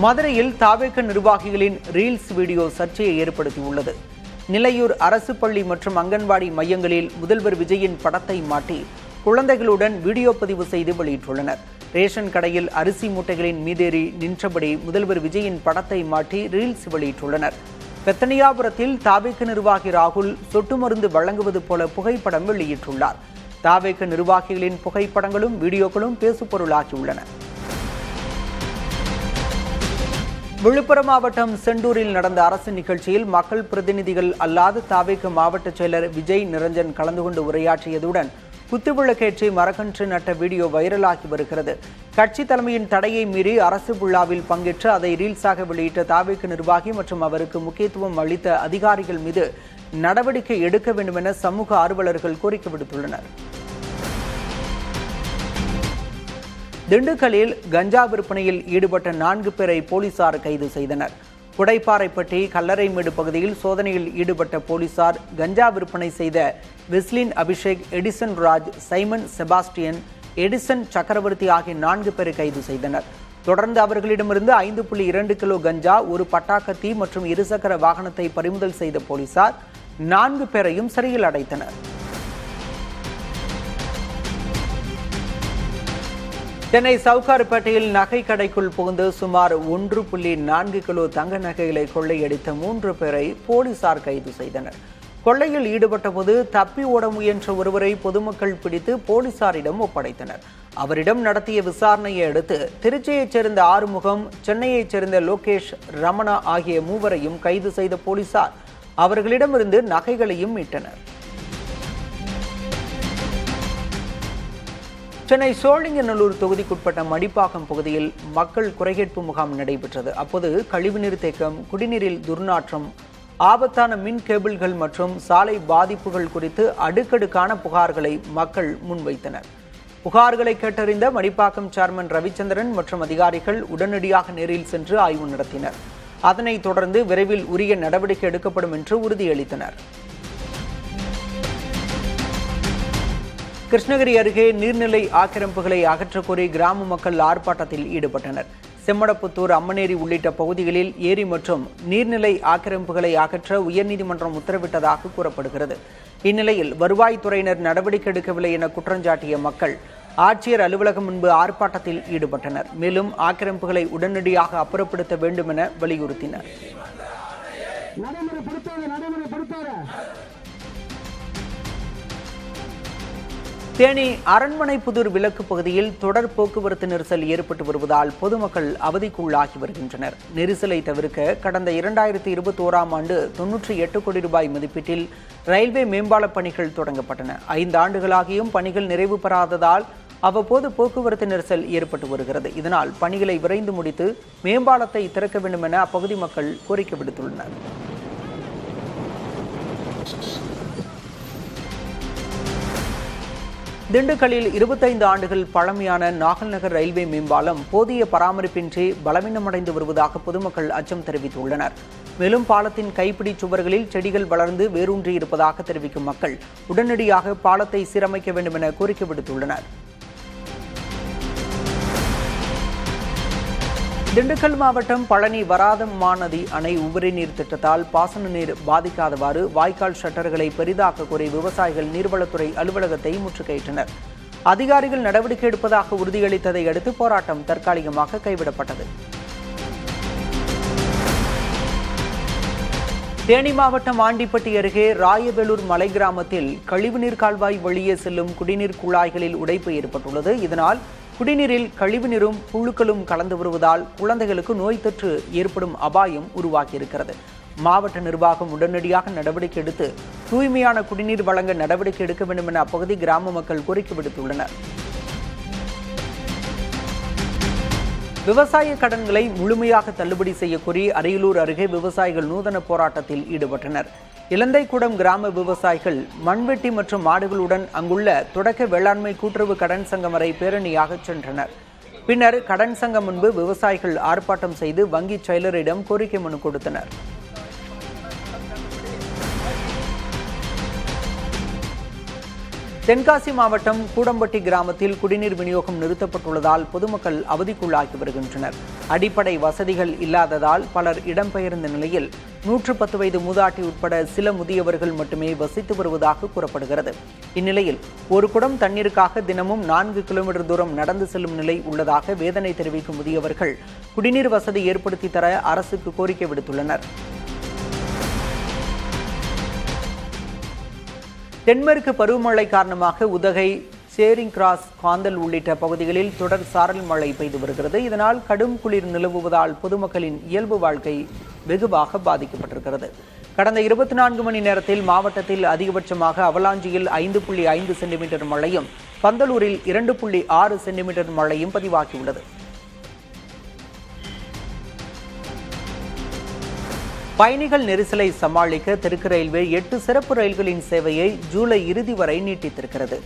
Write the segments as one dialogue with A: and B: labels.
A: மதுரையில் தாவேக நிர்வாகிகளின் reels video சர்ச்சையை ஏற்படுத்தியுள்ளது. நிலையூர் அரசு பள்ளி மற்றும் அங்கன்வாடி மையங்களில் முதல்வர் விஜயின் படத்தை மாட்டி குழந்தைகளுடன் வீடியோ பதிவு செய்து வெளியிட்டுள்ளனர். ரேஷன் கடையில் அரிசி மூட்டைகளின் மீதேறி நின்றபடி முதல்வர் விஜயின் படத்தை மாட்டி ரீல்ஸ் வெளியிட்டுள்ளனர். பெத்தனியாபுரத்தில் தாவேக நிர்வாகி ராகுல் சொட்டு மருந்து வழங்குவது போல புகைப்படம் வெளியிட்டுள்ளார். தாவேக நிர்வாகிகளின் புகைப்படங்களும் வீடியோக்களும் பேசுபொருளாகியுள்ளன. விழுப்புரம் மாவட்டம் செண்டூரில் நடந்த அரசு நிகழ்ச்சியில் மக்கள் பிரதிநிதிகள் அல்லாத தாவேக மாவட்ட செயலர் விஜய் நிரஞ்சன் கலந்து கொண்டு உரையாற்றியதுடன் குத்துவிளக்கேற்றி மரக்கன்று நட்ட வீடியோ வைரலாகி வருகிறது. கட்சி தலைமையின் தடையை மீறி அரசு விழாவில் பங்கேற்று அதை ரீல்ஸாக வெளியிட்ட தாவேக நிர்வாகி மற்றும் அவருக்கு முக்கியத்துவம் அளித்த அதிகாரிகள் மீது நடவடிக்கை எடுக்க வேண்டும் என சமூக ஆர்வலர்கள் கோரிக்கை விடுத்துள்ளனர். திண்டுக்கல்லில் கஞ்சா விற்பனையில் ஈடுபட்ட 4 பேரை போலீசார் கைது செய்தனர். குடைப்பாறைப்பட்டி கல்லறைமேடு பகுதியில் சோதனையில் ஈடுபட்ட போலீசார் கஞ்சா விற்பனை செய்த வெஸ்லின் அபிஷேக், எடிசன் ராஜ், சைமன் செபாஸ்டியன், எடிசன் சக்கரவர்த்தி ஆகிய 4 பேரை கைது செய்தனர். தொடர்ந்து அவர்களிடமிருந்து 5.2 கிலோ கஞ்சா, ஒரு பட்டாக்கத்தி மற்றும் இருசக்கர வாகனத்தை பறிமுதல் செய்த போலீசார் 4 பேரையும் சிறையில் அடைத்தனர். சென்னை சவுகார்பேட்டையில் நகை கடைக்குள் புகுந்து சுமார் 1.4 கிலோ தங்க நகைகளை கொள்ளையடித்த 3 பேரை போலீசார் கைது செய்தனர். கொள்ளையில் ஈடுபட்ட போது தப்பி ஓட முயன்ற ஒருவரை பொதுமக்கள் பிடித்து போலீசாரிடம் ஒப்படைத்தனர். அவரிடம் நடத்திய விசாரணையை அடுத்து திருச்சியைச் சேர்ந்த ஆறுமுகம், சென்னையைச் சேர்ந்த லோகேஷ், ரமணா ஆகிய 3வரையும் கைது செய்த போலீசார் அவர்களிடமிருந்து நகைகளையும் மீட்டனர். சென்னை சோழிங்கநல்லூர் தொகுதிக்குட்பட்ட மடிப்பாக்கம் பகுதியில் மக்கள் குறைகேட்பு முகாம் நடைபெற்றது. அப்போது கழிவுநீர் தேக்கம், குடிநீரில் துர்நாற்றம், ஆபத்தான மின் கேபிள்கள் மற்றும் சாலை பாதிப்புகள் குறித்து அடுக்கடுக்கான புகார்களை மக்கள் முன்வைத்தனர். புகார்களை கேட்டறிந்த மடிப்பாக்கம் சேர்மன் ரவிச்சந்திரன் மற்றும் அதிகாரிகள் உடனடியாக நேரில் சென்று ஆய்வு நடத்தினர். அதனைத் தொடர்ந்து விரைவில் உரிய நடவடிக்கை எடுக்கப்படும் என்று உறுதியளித்தனர். கிருஷ்ணகிரி அருகே நீர்நிலை ஆக்கிரமிப்புகளை அகற்றக்கோரி கிராம மக்கள் ஆர்ப்பாட்டத்தில் ஈடுபட்டனர். செம்மடப்புத்தூர், அம்மனேரி உள்ளிட்ட பகுதிகளில் ஏரி மற்றும் நீர்நிலை ஆக்கிரமிப்புகளை அகற்ற உயர்நீதிமன்றம் உத்தரவிட்டதாக கூறப்படுகிறது. இந்நிலையில் வருவாய்த்துறையினர் நடவடிக்கை எடுக்கவில்லை என குற்றஞ்சாட்டிய மக்கள் ஆட்சியர் அலுவலகம் முன்பு ஆர்ப்பாட்டத்தில் ஈடுபட்டனர். மேலும் ஆக்கிரமிப்புகளை உடனடியாக அப்புறப்படுத்த வேண்டும் என வலியுறுத்தினர். தேனி அரண்மனை புதூர் விலக்கு பகுதியில் தொடர் போக்குவரத்து நெரிசல் ஏற்பட்டு வருவதால் பொதுமக்கள் அவதிக்குள்ளாகி வருகின்றனர். நெரிசலை தவிர்க்க கடந்த 2021ஆம் ஆண்டு 98 கோடி ரூபாய் மதிப்பீட்டில் ரயில்வே மேம்பால பணிகள் தொடங்கப்பட்டன. 5 ஆண்டுகளாகியும் பணிகள் நிறைவு பெறாததால் அவ்வப்போது போக்குவரத்து நெரிசல் ஏற்பட்டு வருகிறது. இதனால் பணிகளை விரைந்து முடித்து மேம்பாலத்தை திறக்க வேண்டும் என அப்பகுதி மக்கள் கோரிக்கை விடுத்துள்ளனர். திண்டுக்கல்லில் 25 ஆண்டுகள் பழமையான நாகல் நகர் ரயில்வே மேம்பாலம் போதிய பராமரிப்பின்றி பலவீனமடைந்து வருவதாக பொதுமக்கள் அச்சம் தெரிவித்துள்ளனர். மேலும் பாலத்தின் கைப்பிடி சுவர்களில் செடிகள் வளர்ந்து வேரூன்றி இருப்பதாக தெரிவிக்கும் மக்கள் உடனடியாக பாலத்தை சீரமைக்க வேண்டும் என கோரிக்கை விடுத்துள்ளனர். திண்டுக்கல் மாவட்டம் பழனி வராதம்மா நதி அணை உபரி நீர் திட்டத்தால் பாசன நீர் பாதிக்காதவாறு வாய்க்கால் ஷட்டர்களை பெரிதாக்க கோரி விவசாயிகள் நீர்வளத்துறை அலுவலகத்தை முற்றுகையிட்டனர். அதிகாரிகள் நடவடிக்கை எடுப்பதாக உறுதியளித்ததை அடுத்து போராட்டம் தற்காலிகமாக கைவிடப்பட்டது. தேனி மாவட்டம் ஆண்டிப்பட்டி அருகே ராயவேலூர் மலை கிராமத்தில் கழிவுநீர் கால்வாய் வழியே செல்லும் குடிநீர் குழாய்களில் உடைப்பு ஏற்பட்டுள்ளது. இதனால் குடிநீரில் கழிவுநீரும் புழுக்களும் கலந்து வருவதால் குழந்தைகளுக்கு நோய் தொற்று ஏற்படும் அபாயம் உருவாகியிருக்கிறது. மாவட்ட நிர்வாகம் உடனடியாக நடவடிக்கை எடுத்து தூய்மையான குடிநீர் வழங்க நடவடிக்கை எடுக்க வேண்டும் என அப்பகுதி கிராம மக்கள் கோரிக்கை விடுத்துள்ளனர். விவசாய கடன்களை முழுமையாக தள்ளுபடி செய்யக்கோரி அரியலூர் அருகே விவசாயிகள் நூதன போராட்டத்தில் ஈடுபட்டனர். இலந்தைக்குடம் கிராம விவசாயிகள் மண்வெட்டி மற்றும் மாடுகளுடன் அங்குள்ள தொடக்க வேளாண்மை கூட்டுறவு கடன் சங்கம் வரை பேரணியாக சென்றனர். பின்னர் கடன் சங்கம் முன்பு விவசாயிகள் ஆர்ப்பாட்டம் செய்து வங்கி செயலரிடம் கோரிக்கை மனு கொடுத்தனர். தென்காசி மாவட்டம் கூடம்பட்டி கிராமத்தில் குடிநீர் விநியோகம் நிறுத்தப்பட்டுள்ளதால் பொதுமக்கள் அவதிக்குள்ளாகி வருகின்றனர். அடிப்படை வசதிகள் இல்லாததால் பலர் இடம்பெயர்ந்த நிலையில் 110 வயது மூதாட்டி உட்பட சில முதியவர்கள் மட்டுமே வசித்து வருவதாக கூறப்படுகிறது. இந்நிலையில் ஒரு குடம் தண்ணீருக்காக தினமும் 4 கிலோமீட்டர் தூரம் நடந்து செல்லும் நிலை உள்ளதாக வேதனை தெரிவிக்கும் முதியவர்கள் குடிநீர் வசதி ஏற்படுத்தி தர அரசுக்கு கோரிக்கை விடுத்துள்ளனர். தென்மேற்கு பருவமழை காரணமாக உதகை, சேரிங் கிராஸ், காந்தல் உள்ளிட்ட பகுதிகளில் தொடர் சாரல் மழை பெய்து வருகிறது. இதனால் கடும் குளிர் நிலவுவதால் பொதுமக்களின் இயல்பு வாழ்க்கை வெகுவாக பாதிக்கப்பட்டிருக்கிறது. கடந்த 24 மணி நேரத்தில் மாவட்டத்தில் அதிகபட்சமாக அவலாஞ்சியில் 5.5 சென்டிமீட்டர் மழையும், பந்தலூரில் 2.6 சென்டிமீட்டர் மழையும் பதிவாகியுள்ளது. பயணிகள் நெரிசலை சமாளிக்க தெற்கு ரயில்வே 8 சிறப்பு ரயில்களின் சேவையை ஜூலை இறுதி வரை நீட்டித்திருக்கிறது.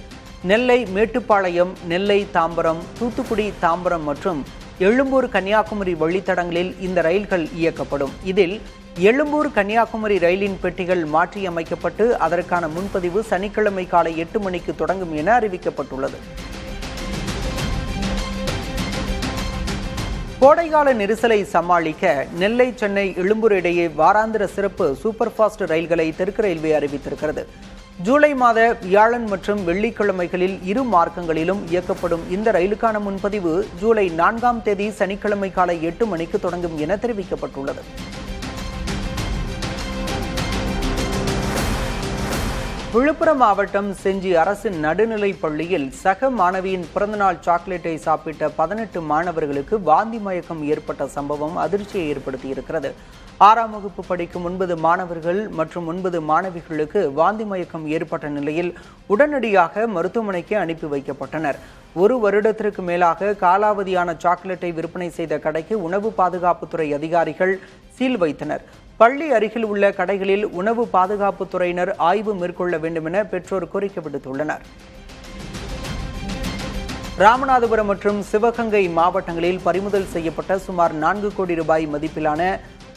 A: நெல்லை மேட்டுப்பாளையம், நெல்லை தாம்பரம், தூத்துக்குடி தாம்பரம் மற்றும் எழும்பூர் கன்னியாகுமரி வழித்தடங்களில் இந்த ரயில்கள் இயக்கப்படும். இதில் எழும்பூர் கன்னியாகுமரி ரயிலின் பெட்டிகள் மாற்றியமைக்கப்பட்டு அதற்கான முன்பதிவு சனிக்கிழமை காலை 8 மணிக்கு தொடங்கும் என அறிவிக்கப்பட்டுள்ளது. கோடைகால நெரிசலை சமாளிக்க நெல்லை, சென்னை, எழும்பூர் இடையே வாராந்திர சிறப்பு சூப்பர் ஃபாஸ்ட் ரயில்களை தெற்கு ரயில்வே அறிவித்திருக்கிறது. ஜூலை மாத வியாழன் மற்றும் வெள்ளிக்கிழமைகளில் இரு மார்க்கங்களிலும் இயக்கப்படும் இந்த ரயிலுக்கான முன்பதிவு ஜூலை 4ஆம் தேதி சனிக்கிழமை காலை 8 மணிக்கு தொடங்கும் என தெரிவிக்கப்பட்டுள்ளது. விழுப்புரம் மாவட்டம் செஞ்சி அரசு நடுநிலைப் பள்ளியில் சக மாணவியின் பிறந்தநாள் சாக்லேட்டை சாப்பிட்ட 18 மாணவர்களுக்கு வாந்தி மயக்கம் ஏற்பட்ட சம்பவம் அதிர்ச்சியை ஏற்படுத்தியிருக்கிறது. 6ஆம் வகுப்பு படிக்கும் 9 மாணவர்கள் மற்றும் 9 மாணவிகளுக்கு வாந்தி மயக்கம் ஏற்பட்ட நிலையில் உடனடியாக மருத்துவமனைக்கு அனுப்பி வைக்கப்பட்டனர். 1 வருடத்திற்கு மேலாக காலாவதியான சாக்லேட்டை விற்பனை செய்த கடைக்கு உணவு பாதுகாப்புத்துறை அதிகாரிகள் சீல் வைத்தனர். பள்ளி அருகில் உள்ள கடைகளில் உணவு பாதுகாப்புத்துறையினர் ஆய்வு மேற்கொள்ள வேண்டும் என பெற்றோர் கோரிக்கை விடுத்துள்ளனர். ராமநாதபுரம் மற்றும் சிவகங்கை மாவட்டங்களில் பறிமுதல் செய்யப்பட்ட சுமார் 4 கோடி ரூபாய் மதிப்பிலான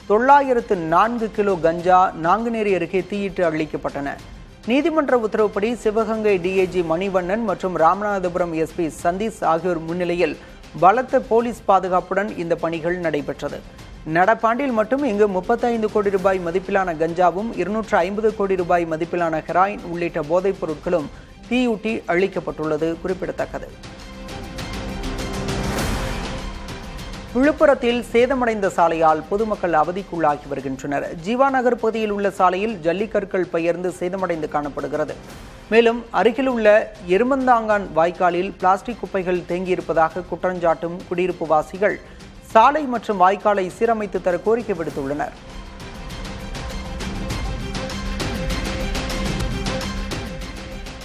A: 904 கிலோ கஞ்சா நாங்குநேரி அருகே தீயிட்டு அழிக்கப்பட்டன. நீதிமன்ற உத்தரவுப்படி சிவகங்கை டிஐஜி மணிவண்ணன் மற்றும் ராமநாதபுரம் எஸ்பி சந்தீஷ் ஆகியோர் முன்னிலையில் பலத்த போலீஸ் பாதுகாப்புடன் இந்த பணிகள் நடைபெற்றது. நடப்பாண்டில் மட்டும் இங்கு 35 கோடி ரூபாய் மதிப்பிலான கஞ்சாவும் 250 கோடி ரூபாய் மதிப்பிலான ஹெராயின் உள்ளிட்ட போதைப் பொருட்களும் தீயூட்டி அழிக்கப்பட்டுள்ளது குறிப்பிடத்தக்கது. விழுப்புரத்தில் சேதமடைந்த சாலையால் பொதுமக்கள் அவதிக்குள்ளாகி வருகின்றனர். ஜீவா நகர் பகுதியில் உள்ள சாலையில் ஜல்லிக்கற்கள் பெயர்ந்து சேதமடைந்து காணப்படுகிறது. மேலும் அருகில் உள்ள எருமந்தாங்கான் வாய்க்காலில் பிளாஸ்டிக் குப்பைகள் தேங்கியிருப்பதாக குற்றஞ்சாட்டும் குடியிருப்பு வாசிகள் சாலை மற்றும் வாய்க்காலை சீரமைத்து தர கோரிக்கை விடுத்துள்ளனர்.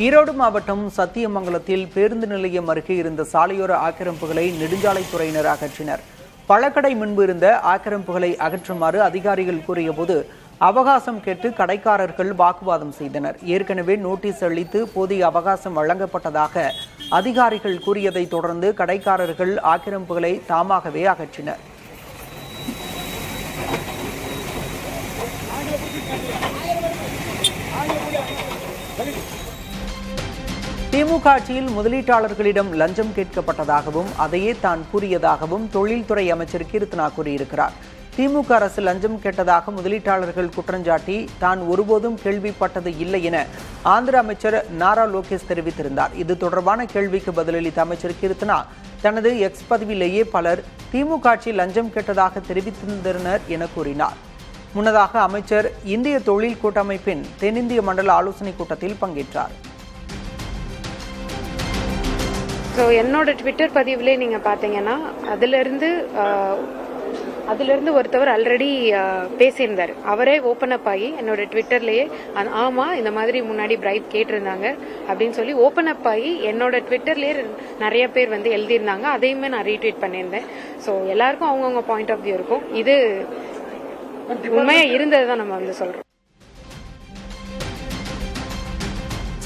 A: ஈரோடு மாவட்டம் சத்தியமங்கலத்தில் பேருந்து நிலையம் அருகே இருந்த சாலையோர ஆக்கிரமிப்புகளை நெடுஞ்சாலைத்துறையினர் அகற்றினர். பழக்கடை முன்பு இருந்த ஆக்கிரமிப்புகளை அகற்றுமாறு அதிகாரிகள் கூறியபோது அவகாசம் கேட்டு கடைக்காரர்கள் வாக்குவாதம் செய்தனர். ஏற்கனவே நோட்டீஸ் அளித்து போதிய அவகாசம் வழங்கப்பட்டதாக அதிகாரிகள் கூறியதை தொடர்ந்து கடைக்காரர்கள் ஆக்கிரமிப்புகளை தாமாகவே அகற்றினர். திமுக ஆட்சியில் முதலீட்டாளர்களிடம் லஞ்சம் கேட்கப்பட்டதாகவும் அதையே தான் கூறியதாகவும் தொழில்துறை அமைச்சர் கீர்த்தனா கூறியிருக்கிறார். திமுக அரசு லஞ்சம் கேட்டதாக முதலீட்டாளர்கள் குற்றஞ்சாட்டி தான் ஒருபோதும் கேள்விப்பட்டது இல்லை என ஆந்திர அமைச்சர் நாரா லோகேஷ் தெரிவித்திருந்தார். இது தொடர்பான கேள்விக்கு பதிலளித்த அமைச்சர் கீர்த்தனா தனது எக்ஸ் பதிவிலேயே பலர் திமுக ஆட்சி லஞ்சம் கேட்டதாக தெரிவித்திருந்தனர் என கூறினார். முன்னதாக அமைச்சர் இந்திய தொழில் கூட்டமைப்பின் தென்னிந்திய மண்டல ஆலோசனைக் கூட்டத்தில் பங்கேற்றார்.
B: ஸோ என்னோட ட்விட்டர் பதிவுலே நீங்கள் பார்த்தீங்கன்னா அதிலிருந்து ஒருத்தவர் ஆல்ரெடி பேசியிருந்தார். அவரே ஓப்பன் அப் ஆகி என்னோட ட்விட்டர்லேயே ஆமாம் இந்த மாதிரி முன்னாடி பிரைப் கேட்டிருந்தாங்க அப்படின்னு சொல்லி ஓப்பன் அப் ஆகி என்னோட ட்விட்டர்லேயே நிறைய பேர் வந்து எழுதியிருந்தாங்க. அதையுமே நான் ரீட்வீட் பண்ணியிருந்தேன். ஸோ எல்லாருக்கும் அவங்கவுங்க பாயிண்ட் ஆஃப் வியூ இருக்கும். இது உண்மையாக இருந்தது தான் நம்ம வந்து சொல்கிறோம்.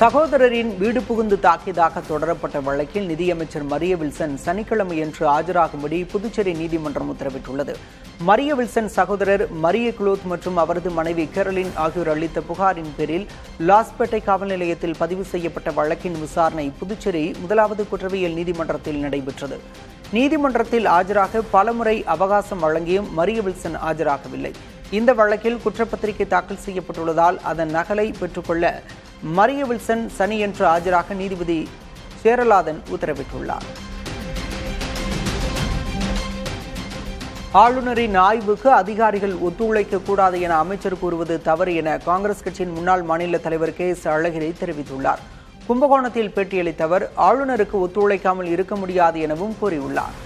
A: சகோதரரின் வீடு புகுந்து தாக்கியதாக தொடரப்பட்ட வழக்கில் நிதியமைச்சர் மரிய வில்சன் சனிக்கிழமையன்று ஆஜராகும்படி புதுச்சேரி நீதிமன்றம் உத்தரவிட்டுள்ளது. மரிய வில்சன் சகோதரர் மரிய குளோத் மற்றும் அவரது மனைவி கேரலின் ஆகியோர் அளித்த புகாரின் பேரில் லாஸ்பேட்டை காவல் நிலையத்தில் பதிவு செய்யப்பட்ட வழக்கின் விசாரணை புதுச்சேரி முதலாவது குற்றவியல் நீதிமன்றத்தில் நடைபெற்றது. நீதிமன்றத்தில் ஆஜராக பலமுறை அவகாசம் வழங்கியும் மரிய வில்சன் ஆஜராகவில்லை. இந்த வழக்கில் குற்றப்பத்திரிகை தாக்கல் செய்யப்பட்டுள்ளதால் அதன் நகலை பெற்றுக்கொள்ள மரிய வில்சன் சனியன்று ஆஜராக நீதிபதி சேரலாதன் உத்தரவிட்டுள்ளார். ஆளுநரின் ஆய்வுக்கு அதிகாரிகள் ஒத்துழைக்க கூடாது என அமைச்சர் கூறுவது தவறு என காங்கிரஸ் கட்சியின் முன்னாள் மாநில தலைவர் KS அழகிரி தெரிவித்துள்ளார். கும்பகோணத்தில் பேட்டியளித்த அவர் ஆளுநருக்கு ஒத்துழைக்காமல் இருக்க முடியாது எனவும் கூறியுள்ளார்.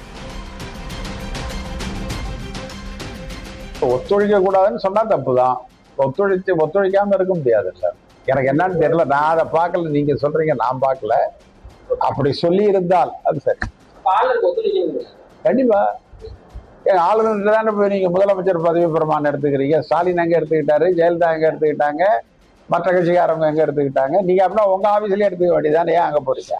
C: ஒத்துழைக்க கூடாதுன்னு சொன்னா தப்புதான். ஒத்துழைக்காம இருக்க முடியாது சார். எனக்கு என்னன்னு தெரியல, நான் அதை பார்க்கல, நீங்க சொல்றீங்க நான் பார்க்கல. அப்படி சொல்லி இருந்தால் அது சரி. கண்டிப்பா ஆளுநர் தானே போய் நீங்க முதலமைச்சர் பதவி பிரமாணம் எடுத்துக்கிறீங்க. ஸ்டாலின் எங்க எடுத்துக்கிட்டாரு, ஜெயலலிதா எங்க எடுத்துக்கிட்டாங்க, மற்ற கட்சிக்காரங்க எங்க எடுத்துக்கிட்டாங்க. நீங்க அப்படின்னா உங்க ஆபீஸ்லயே எடுத்துக்க வேண்டியதானே, ஏன் அங்க போறீங்க?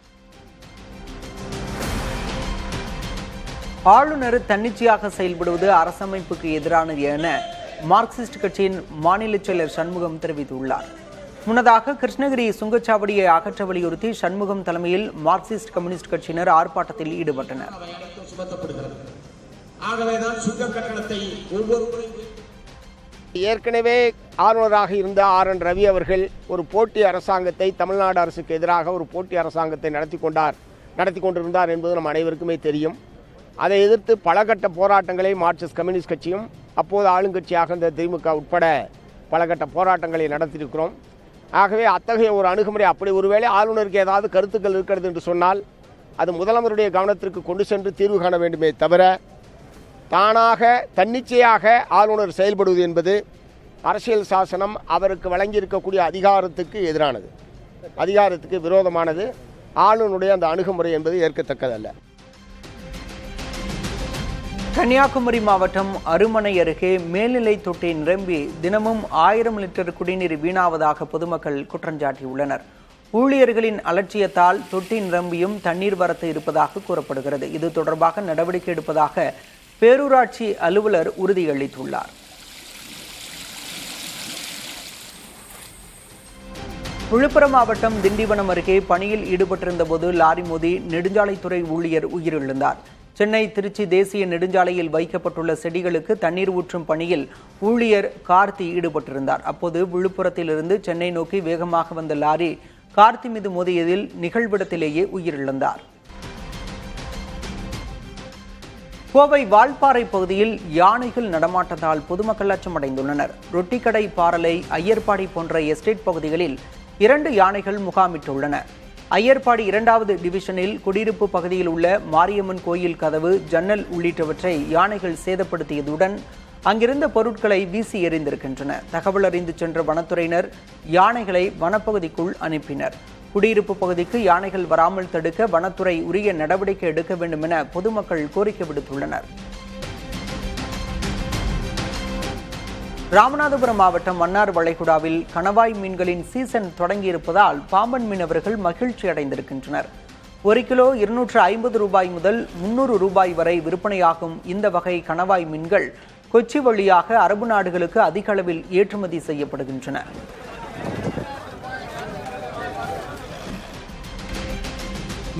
A: ஆளுநர் தன்னிச்சையாக செயல்படுவது அரசமைப்புக்கு எதிரானது என மார்க்சிஸ்ட் கட்சியின் மாநில செயலர் சண்முகம் தெரிவித்துள்ளார். முன்னதாக கிருஷ்ணகிரி சுங்கச்சாவடியை அகற்ற வலியுறுத்தி சண்முகம் தலைமையில் மார்க்சிஸ்ட் கம்யூனிஸ்ட் கட்சியினர் ஆர்ப்பாட்டத்தில் ஈடுபட்டனர்.
D: ஏற்கனவே ஆளுநராக இருந்த RN ரவி அவர்கள் ஒரு போட்டி அரசாங்கத்தை, தமிழ்நாடு அரசுக்கு எதிராக ஒரு போட்டி அரசாங்கத்தை நடத்தி கொண்டிருந்தார் என்பது நம் அனைவருக்குமே தெரியும். அதை எதிர்த்து பல கட்ட போராட்டங்களை மார்க்சிஸ்ட் கம்யூனிஸ்ட் கட்சியும் அப்போது ஆளுங்கட்சியாக இருந்த திமுக உட்பட பல கட்ட போராட்டங்களை நடத்தியிருக்கிறோம். ஆகவே அத்தகைய ஒரு அணுகுமுறை, அப்படி ஒருவேளை ஆளுநருக்கு ஏதாவது கருத்துக்கள் இருக்கிறது என்று சொன்னால் அது முதலமைச்சருடைய கவனத்திற்கு கொண்டு சென்று தீர்வு காண வேண்டுமே தவிர தானாக தன்னிச்சையாக ஆளுநர் செயல்படுவது என்பது அரசியல் சாசனம் அவருக்கு வழங்கியிருக்கக்கூடிய அதிகாரத்துக்கு எதிரானது, அதிகாரத்துக்கு விரோதமானது. ஆளுநருடைய அந்த அணுகுமுறை என்பது ஏற்கத்தக்கதல்ல.
A: கன்னியாகுமரி மாவட்டம் அருமனை அருகே மேல்நிலை தொட்டி நிரம்பி தினமும் 1000 லிட்டர் குடிநீர் வீணாவதாக பொதுமக்கள் குற்றஞ்சாட்டியுள்ளனர். ஊழியர்களின் அலட்சியத்தால் தொட்டி நிரம்பியும் தண்ணீர் வரத்து இருப்பதாக கூறப்படுகிறது. இது தொடர்பாக நடவடிக்கை எடுப்பதாக பேரூராட்சி அலுவலர் உறுதியளித்துள்ளார். விழுப்புரம் மாவட்டம் திண்டிவனம் அருகே பணியில் ஈடுபட்டிருந்த போது லாரி மோதி நெடுஞ்சாலைத்துறை ஊழியர் உயிரிழந்தார். சென்னை திருச்சி தேசிய நெடுஞ்சாலையில் வைக்கப்பட்டுள்ள செடிகளுக்கு தண்ணீர் ஊற்றும் பணியில் ஊழியர் கார்த்தி ஈடுபட்டிருந்தார். அப்போது விழுப்புரத்திலிருந்து சென்னை நோக்கி வேகமாக வந்த லாரி கார்த்தி மீது மோதியதில் நிகழ்விடத்திலேயே உயிரிழந்தார். கோவை வால்பாறை பகுதியில் யானைகள் நடமாட்டத்தால் பொதுமக்கள் அச்சமடைந்துள்ளனர். ரொட்டிக்கடை, பாரலை, ஐயர்பாடி போன்ற எஸ்டேட் பகுதிகளில் 2 யானைகள் முகாமிட்டுள்ளன. ஐயர்பாடி 2வது டிவிஷனில் குடியிருப்பு பகுதியில் உள்ள மாரியம்மன் கோயில் கதவு, ஜன்னல் உள்ளிட்டவற்றை யானைகள் சேதப்படுத்தியதுடன் அங்கிருந்த பொருட்களை வீசி எறிந்திருக்கின்றன. தகவல் அறிந்து சென்ற வனத்துறையினர் யானைகளை வனப்பகுதிக்குள் அனுப்பினர். குடியிருப்பு பகுதிக்கு யானைகள் வராமல் தடுக்க வனத்துறை உரிய நடவடிக்கை எடுக்க வேண்டும் என பொதுமக்கள் கோரிக்கை விடுத்துள்ளனர். ராமநாதபுரம் மாவட்டம் மன்னார் வளைகுடாவில் கணவாய் மீன்களின் சீசன் தொடங்கியிருப்பதால் பாம்பன் மீனவர்கள் மகிழ்ச்சி அடைந்திருக்கின்றனர். 1 கிலோ 250 ரூபாய் முதல் 300 ரூபாய் வரை விற்பனையாகும் இந்த வகை கணவாய் மீன்கள் கொச்சி வழியாக அரபு நாடுகளுக்கு அதிக அளவில் ஏற்றுமதி செய்யப்படுகின்றன.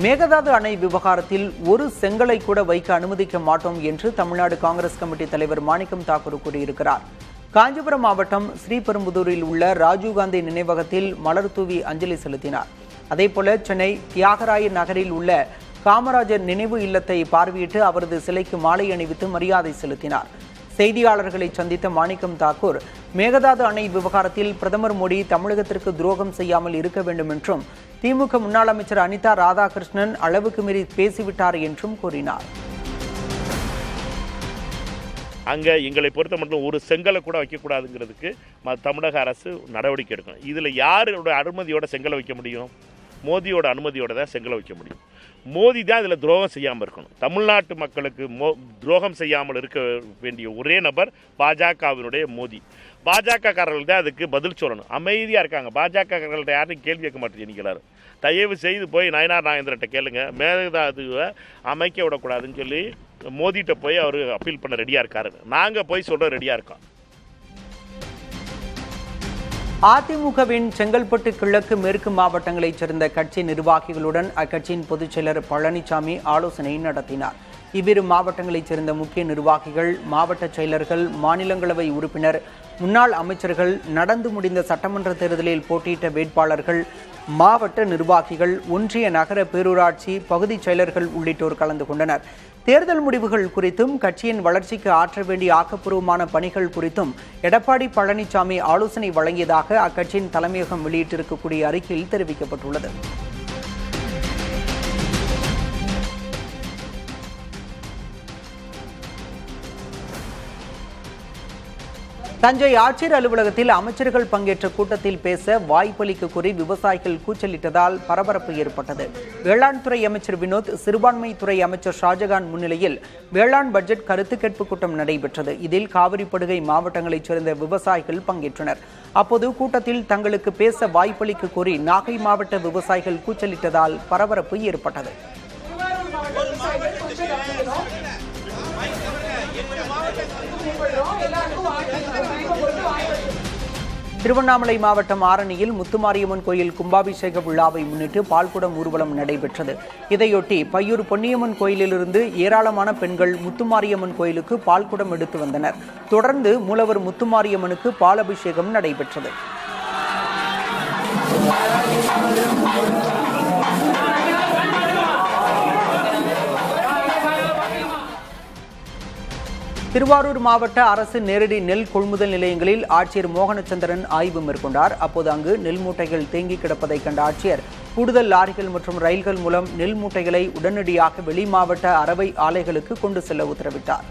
A: மேகதாது அணை விவகாரத்தில் ஒரு செங்கலை கூட வைக்க அனுமதிக்க மாட்டோம் என்று தமிழ்நாடு காங்கிரஸ் கமிட்டி தலைவர் மாணிக்கம் தாக்கூர் கூறியிருக்கிறார். காஞ்சிபுரம் மாவட்டம் ஸ்ரீபெரும்புதூரில் உள்ள ராஜீவ்காந்தி நினைவகத்தில் மலர் தூவி அஞ்சலி செலுத்தினார். அதேபோல சென்னை தியாகராய நகரில் உள்ள காமராஜர் நினைவு இல்லத்தை பார்வையிட்டு அவரது சிலைக்கு மாலை அணிவித்து மரியாதை செலுத்தினார். செய்தியாளர்களை சந்தித்த மாணிக்கம் தாக்கூர் மேகதாது அணை விவகாரத்தில் பிரதமர் மோடி தமிழகத்திற்கு துரோகம் செய்யாமல் இருக்க வேண்டும் என்றும் திமுக முன்னாள் அமைச்சர் அனிதா ராதாகிருஷ்ணன் அளவுக்கு மீறி பேசிவிட்டார் என்றும் கூறினார்.
E: அங்கே எங்களை பொறுத்த மட்டும் ஒரு செங்கலை கூட வைக்கக்கூடாதுங்கிறதுக்கு தமிழக அரசு நடவடிக்கை எடுக்கணும். இதில் யாரோட அனுமதியோட செங்கலை வைக்க முடியும்? மோதியோட அனுமதியோட தான் செங்கலை வைக்க முடியும். மோடி தான் இதில் துரோகம் செய்யாமல் இருக்கணும். தமிழ்நாட்டு மக்களுக்கு துரோகம் செய்யாமல் இருக்க வேண்டிய ஒரே நபர் பாஜகவினுடைய மோடி. பாஜகக்காரர்கள் தான் அதுக்கு பதில் சொல்லணும். அமைதியாக இருக்காங்க. பாஜகக்காரர்கள்ட்ட யாரும் கேள்வி கேட்க மாட்டேங்க. நீங்கள் எல்லாரும் தயவு செய்து போய் நயனார் நாகேந்திரன்ட்ட கேளுங்க. மேகதாதுவை அமைக்க விடக்கூடாதுன்னு சொல்லி மோடிகிட்ட போய் அவர் அப்பீல் பண்ண ரெடியாக இருக்காரு. நாங்கள் போய் சொல்ல ரெடியாக இருக்கோம்.
A: அதிமுகவின் செங்கல்பட்டு கிழக்கு மேற்கு மாவட்டங்களைச் சேர்ந்த கட்சி நிர்வாகிகளுடன் அக்கட்சியின் பொதுச் செயலர் பழனிசாமி ஆலோசனை நடத்தினார். இவ்விரு மாவட்டங்களைச் சேர்ந்த முக்கிய நிர்வாகிகள், மாவட்ட செயலர்கள், மாநிலங்களவை உறுப்பினர், முன்னாள் அமைச்சர்கள், நடந்து முடிந்த சட்டமன்ற தேர்தலில் போட்டியிட்ட வேட்பாளர்கள், மாவட்ட நிர்வாகிகள், ஒன்றிய நகர பேரூராட்சி பகுதி செயலர்கள் உள்ளிட்டோர் கலந்து கொண்டனர். தேர்தல் முடிவுகள் குறித்தும் கட்சியின் வளர்ச்சிக்கு ஆற்ற வேண்டிய ஆக்கப்பூர்வமான பணிகள் குறித்தும் எடப்பாடி பழனிசாமி ஆலோசனை வழங்கியதாக அக்கட்சியின் தலைமையகம் வெளியிட்டிருக்கக்கூடிய அறிக்கையில் தெரிவிக்கப்பட்டுள்ளது. தஞ்சை ஆட்சியர் அலுவலகத்தில் அமைச்சர்கள் பங்கேற்ற கூட்டத்தில் பேச வாய்ப்பளிக்க கோரி விவசாயிகள் கூச்சலிட்டதால் பரபரப்பு ஏற்பட்டது. வேளாண் துறை அமைச்சர் வினோத், சிறுபான்மை துறை அமைச்சர் ஷாஜகான் முன்னிலையில் வேளாண் பட்ஜெட் கருத்து கேட்பு கூட்டம் நடைபெற்றது. இதில் காவிரிப்படுகை மாவட்டங்களைச் சேர்ந்த விவசாயிகள் பங்கேற்றனர். அப்போது கூட்டத்தில் தங்களுக்கு பேச வாய்ப்பளிக்க கோரி நாகை மாவட்ட விவசாயிகள் கூச்சலிட்டதால் பரபரப்பு ஏற்பட்டது. திருவண்ணாமலை மாவட்டம் ஆரணியில் முத்துமாரியம்மன் கோயில் கும்பாபிஷேக விழாவை முன்னிட்டு பால்குடம் ஊர்வலம் நடைபெற்றது. இதையொட்டி பையூர் பொன்னியம்மன் கோயிலிலிருந்து ஏராளமான பெண்கள் முத்துமாரியம்மன் கோயிலுக்கு பால்குடம் எடுத்து வந்தனர். தொடர்ந்து மூலவர் முத்துமாரியம்மனுக்கு பாலபிஷேகம் நடைபெற்றது. திருவாரூர் மாவட்ட அரசு நேரடி நெல் கொள்முதல் நிலையங்களில் ஆட்சியர் மோகனச்சந்திரன் ஆய்வு மேற்கொண்டார். அப்போது அங்கு நெல் மூட்டைகள் தேங்கி கிடப்பதை கண்ட ஆட்சியர் கூடுதல் லாரிகள் மற்றும் ரயில்கள் மூலம் நெல் மூட்டைகளை உடனடியாக வெளி மாவட்ட அரவை ஆலைகளுக்கு கொண்டு செல்ல உத்தரவிட்டார்.